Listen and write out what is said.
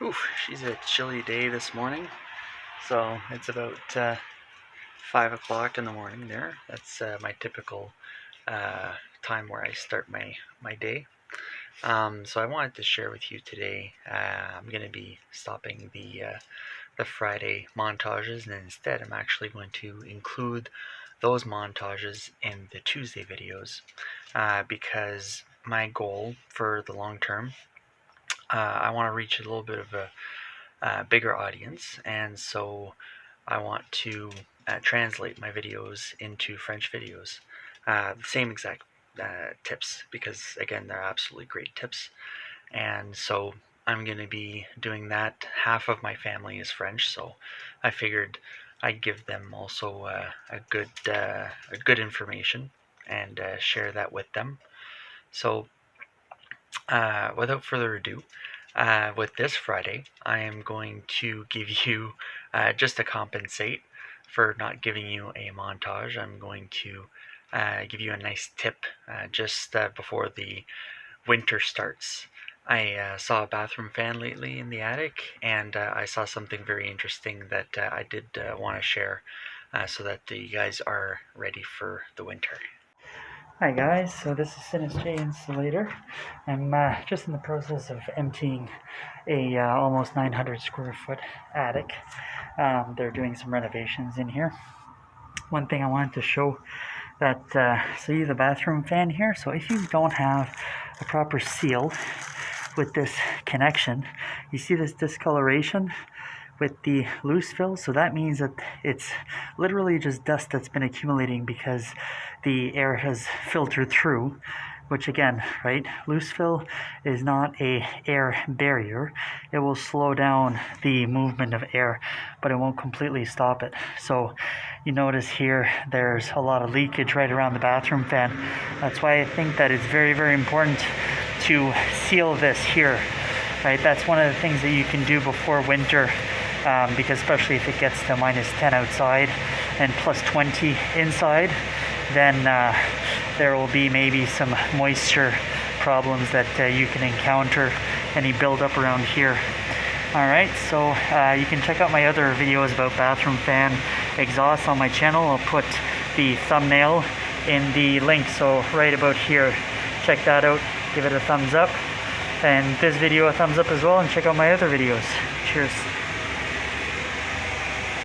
Oof, she's a chilly day this morning. So it's about 5 o'clock in the morning there. That's my typical time where I start my day. So I wanted to share with you today. I'm going to be stopping the Friday montages, and instead I'm actually going to include those montages in the Tuesday videos because my goal for the long term, I want to reach a little bit of a bigger audience, and so I want to translate my videos into French videos. The same exact tips, because again, they're absolutely great tips. And so I'm going to be doing that. Half of my family is French, so I figured I'd give them also a good information and share that with them. So without further ado, with this Friday, I am going to give you, just to compensate for not giving you a montage, I'm going to give you a nice tip just before the winter starts. I saw a bathroom fan lately in the attic, and I saw something very interesting that I did want to share so that you guys are ready for the winter. Hi guys, so this is Sinnisj Insulator. I'm just in the process of emptying a almost 900 square foot attic. They're doing some renovations in here. One thing I wanted to show that, see the bathroom fan here? So if you don't have a proper seal with this connection, you see this discoloration with the loose fill, so that means that it's literally just dust that's been accumulating because the air has filtered through, which again, right, loose fill is not a air barrier. It will slow down the movement of air, but it won't completely stop it. So you notice here there's a lot of leakage right around the bathroom fan. That's why I think that it's very, very important to seal this here, right? That's one of the things that you can do before winter. Because especially if it gets to minus 10 outside and plus 20 inside, then there will be maybe some moisture problems that you can encounter, any buildup around here. Alright, so you can check out my other videos about bathroom fan exhaust on my channel. I'll put the thumbnail in the link, so right about here. Check that out, give it a thumbs up, and this video a thumbs up as well, and check out my other videos. Cheers.